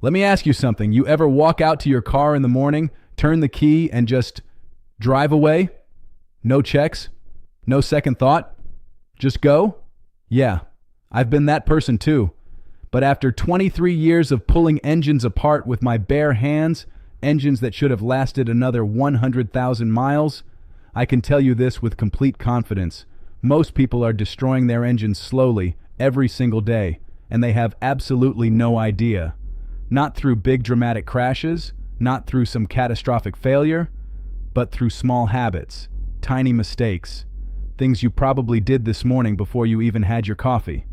Let me ask you something. You ever walk out to your car in the morning, turn the key, and just drive away? No checks? No second thought? Just go? Yeah, I've been that person too. But after 23 years of pulling engines apart with my bare hands, engines that should have lasted another 100,000 miles, I can tell you this with complete confidence. Most people are destroying their engines slowly, every single day, and they have absolutely no idea. Not through big dramatic crashes, not through some catastrophic failure, but through small habits, tiny mistakes, things you probably did this morning before you even had your coffee.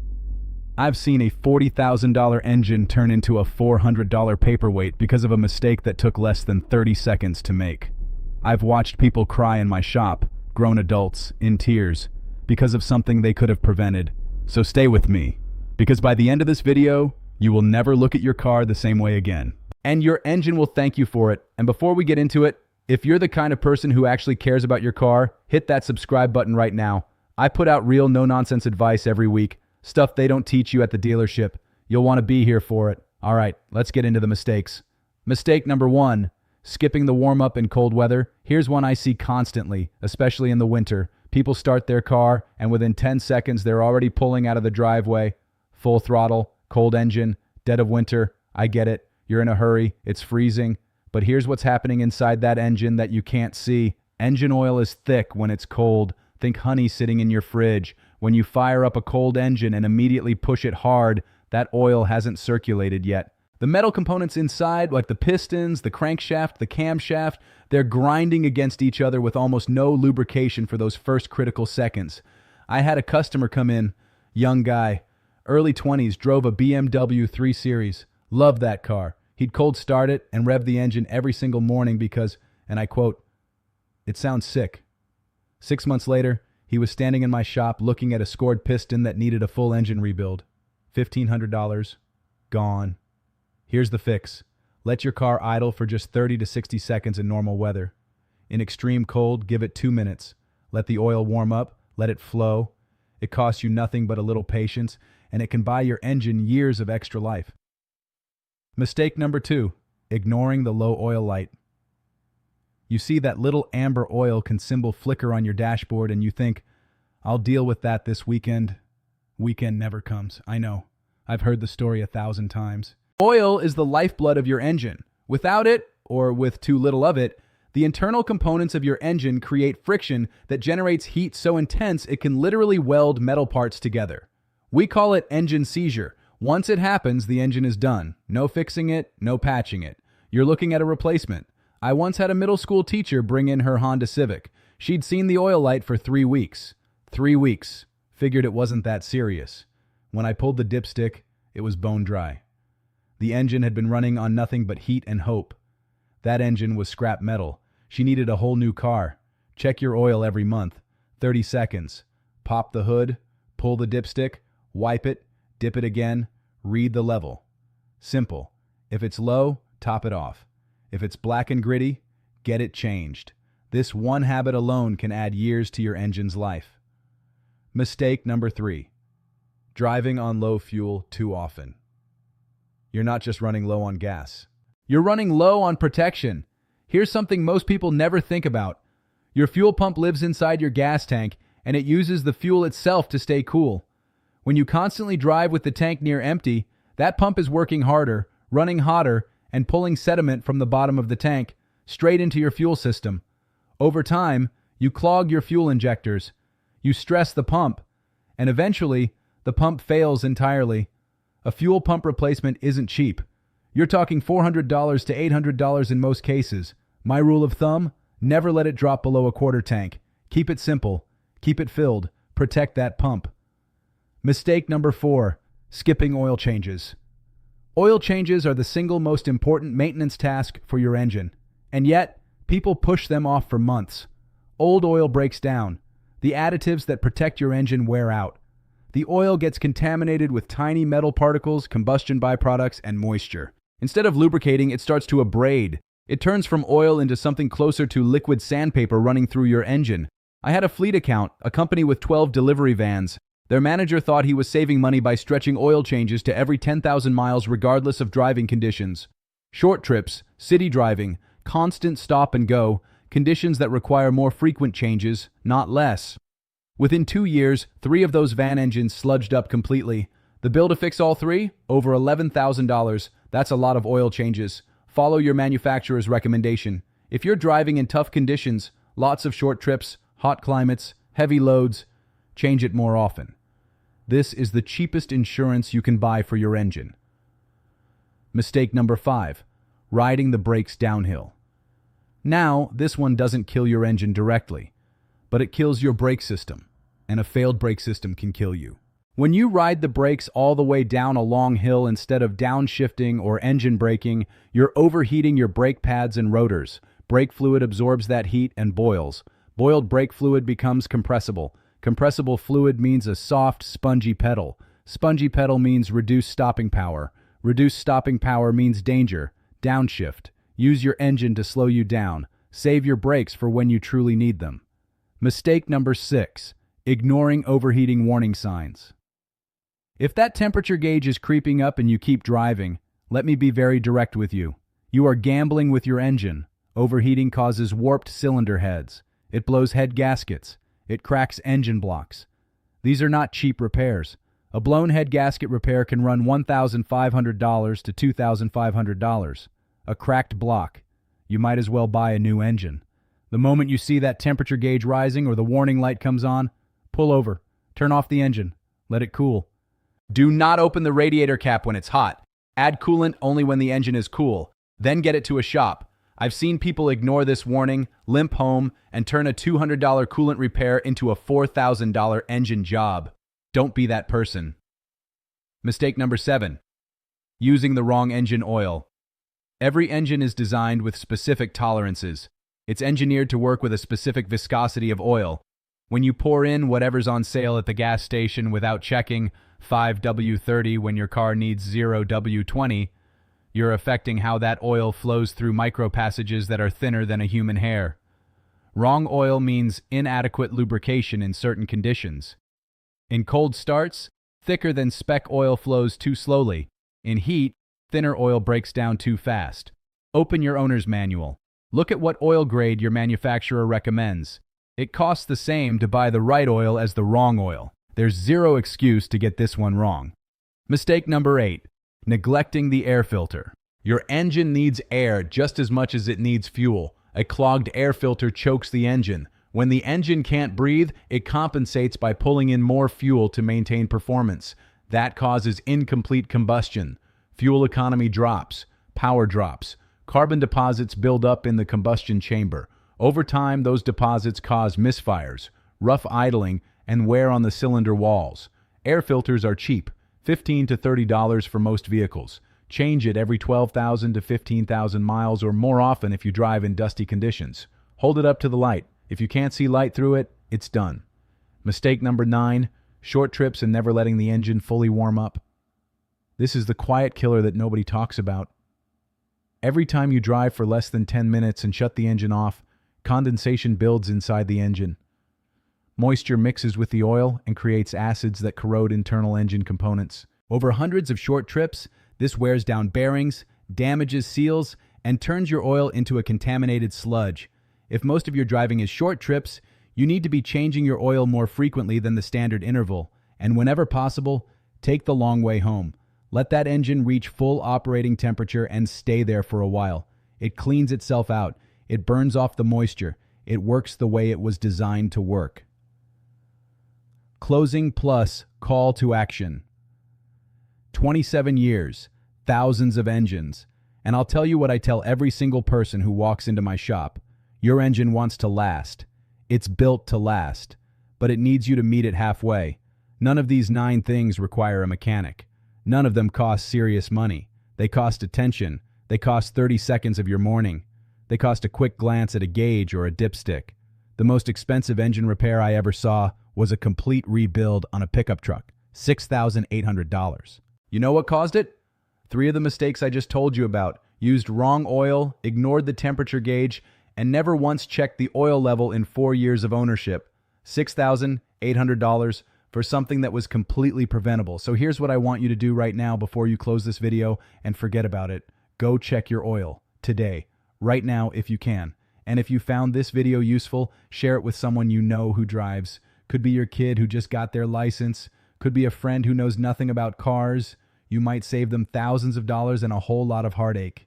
I've seen a $40,000 engine turn into a $400 paperweight because of a mistake that took less than 30 seconds to make. I've watched people cry in my shop, grown adults, in tears, because of something they could have prevented. So stay with me, because by the end of this video, you will never look at your car the same way again. And your engine will thank you for it. And before we get into it, if you're the kind of person who actually cares about your car, hit that subscribe button right now. I put out real no-nonsense advice every week, stuff they don't teach you at the dealership. You'll want to be here for it. All right, let's get into the mistakes. Mistake number 1, skipping the warm-up in cold weather. Here's one I see constantly, especially in the winter. People start their car, and within 10 seconds, they're already pulling out of the driveway. Full throttle, cold engine, dead of winter. I get it. You're in a hurry. It's freezing. But here's what's happening inside that engine that you can't see. Engine oil is thick when it's cold. Think honey sitting in your fridge. When you fire up a cold engine and immediately push it hard, that oil hasn't circulated yet. The metal components inside, like the pistons, the crankshaft, the camshaft, they're grinding against each other with almost no lubrication for those first critical seconds. I had a customer come in, young guy, early 20s, drove a BMW 3 Series. Loved that car. He'd cold start it and rev the engine every single morning because, and I quote, "It sounds sick." 6 months later, he was standing in my shop looking at a scored piston that needed a full engine rebuild. $1,500, gone. Here's the fix. Let your car idle for just 30 to 60 seconds in normal weather. In extreme cold, give it 2 minutes. Let the oil warm up, let it flow. It costs you nothing but a little patience, and it can buy your engine years of extra life. Mistake number 2, ignoring the low oil light. You see that little amber oil symbol flicker on your dashboard and you think, I'll deal with that this weekend. Weekend never comes. I know. I've heard the story 1,000 times. Oil is the lifeblood of your engine. Without it, or with too little of it, the internal components of your engine create friction that generates heat so intense it can literally weld metal parts together. We call it engine seizure. Once it happens, the engine is done. No fixing it, no patching it. You're looking at a replacement. I once had a middle school teacher bring in her Honda Civic. She'd seen the oil light for 3 weeks. 3 weeks. Figured it wasn't that serious. When I pulled the dipstick, it was bone dry. The engine had been running on nothing but heat and hope. That engine was scrap metal. She needed a whole new car. Check your oil every month. 30 seconds. Pop the hood, pull the dipstick, wipe it, dip it again, read the level. Simple. If it's low, top it off. If it's black and gritty, get it changed. This one habit alone can add years to your engine's life. Mistake number 3, driving on low fuel too often. You're not just running low on gas. You're running low on protection. Here's something most people never think about. Your fuel pump lives inside your gas tank, and it uses the fuel itself to stay cool. When you constantly drive with the tank near empty, that pump is working harder, running hotter, and pulling sediment from the bottom of the tank straight into your fuel system. Over time, you clog your fuel injectors, you stress the pump, and eventually, the pump fails entirely. A fuel pump replacement isn't cheap. You're talking $400 to $800 in most cases. My rule of thumb, never let it drop below a quarter tank. Keep it simple. Keep it filled. Protect that pump. Mistake number 4, skipping oil changes. Oil changes are the single most important maintenance task for your engine, and yet, people push them off for months. Old oil breaks down. The additives that protect your engine wear out. The oil gets contaminated with tiny metal particles, combustion byproducts, and moisture. Instead of lubricating, it starts to abrade. It turns from oil into something closer to liquid sandpaper running through your engine. I had a fleet account, a company with 12 delivery vans. Their manager thought he was saving money by stretching oil changes to every 10,000 miles regardless of driving conditions. Short trips, city driving, constant stop and go, conditions that require more frequent changes, not less. Within 2 years, 3 of those van engines sludged up completely. The bill to fix all 3? Over $11,000. That's a lot of oil changes. Follow your manufacturer's recommendation. If you're driving in tough conditions, lots of short trips, hot climates, heavy loads, change it more often. This is the cheapest insurance you can buy for your engine. Mistake number 5. Riding the brakes downhill. Now, this one doesn't kill your engine directly, but it kills your brake system, and a failed brake system can kill you. When you ride the brakes all the way down a long hill instead of downshifting or engine braking, you're overheating your brake pads and rotors. Brake fluid absorbs that heat and boils. Boiled brake fluid becomes compressible. Compressible fluid means a soft, spongy pedal. Spongy pedal means reduced stopping power. Reduced stopping power means danger. Downshift. Use your engine to slow you down. Save your brakes for when you truly need them. Mistake number 6. Ignoring overheating warning signs. If that temperature gauge is creeping up and you keep driving, let me be very direct with you. You are gambling with your engine. Overheating causes warped cylinder heads. It blows head gaskets. It cracks engine blocks. These are not cheap repairs. A blown head gasket repair can run $1,500 to $2,500. A cracked block. You might as well buy a new engine. The moment you see that temperature gauge rising or the warning light comes on, pull over. Turn off the engine. Let it cool. Do not open the radiator cap when it's hot. Add coolant only when the engine is cool. Then get it to a shop. I've seen people ignore this warning, limp home, and turn a $200 coolant repair into a $4,000 engine job. Don't be that person. Mistake number 7. Using the wrong engine oil. Every engine is designed with specific tolerances. It's engineered to work with a specific viscosity of oil. When you pour in whatever's on sale at the gas station without checking 5W30 when your car needs 0W20, you're affecting how that oil flows through micropassages that are thinner than a human hair. Wrong oil means inadequate lubrication in certain conditions. In cold starts, thicker than spec oil flows too slowly. In heat, thinner oil breaks down too fast. Open your owner's manual. Look at what oil grade your manufacturer recommends. It costs the same to buy the right oil as the wrong oil. There's zero excuse to get this one wrong. Mistake number 8. Neglecting the air filter. Your engine needs air just as much as it needs fuel. A clogged air filter chokes the engine. When the engine can't breathe, it compensates by pulling in more fuel to maintain performance. That causes incomplete combustion. Fuel economy drops. Power drops. Carbon deposits build up in the combustion chamber. Over time, those deposits cause misfires, rough idling, and wear on the cylinder walls. Air filters are cheap. $15 to $30 for most vehicles. Change it every 12,000 to 15,000 miles or more often if you drive in dusty conditions. Hold it up to the light. If you can't see light through it, it's done. Mistake number 9, short trips and never letting the engine fully warm up. This is the quiet killer that nobody talks about. Every time you drive for less than 10 minutes and shut the engine off, condensation builds inside the engine. Moisture mixes with the oil and creates acids that corrode internal engine components. Over hundreds of short trips, this wears down bearings, damages seals, and turns your oil into a contaminated sludge. If most of your driving is short trips, you need to be changing your oil more frequently than the standard interval, and whenever possible, take the long way home. Let that engine reach full operating temperature and stay there for a while. It cleans itself out. It burns off the moisture. It works the way it was designed to work. Closing plus call to action. 27 years, thousands of engines, and I'll tell you what I tell every single person who walks into my shop. Your engine wants to last. It's built to last, but it needs you to meet it halfway. None of these 9 things require a mechanic. None of them cost serious money. They cost attention. They cost 30 seconds of your morning. They cost a quick glance at a gauge or a dipstick. The most expensive engine repair I ever saw was a complete rebuild on a pickup truck, $6,800. You know what caused it? 3 of the mistakes I just told you about. Used wrong oil, ignored the temperature gauge, and never once checked the oil level in 4 years of ownership. $6,800 for something that was completely preventable. So here's what I want you to do right now before you close this video and forget about it. Go check your oil today, right now if you can. And if you found this video useful, share it with someone you know who drives. Could be your kid who just got their license. Could be a friend who knows nothing about cars. You might save them thousands of dollars and a whole lot of heartache.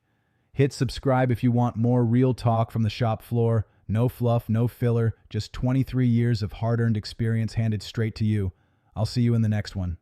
Hit subscribe if you want more real talk from the shop floor. No fluff, no filler, just 23 years of hard-earned experience handed straight to you. I'll see you in the next one.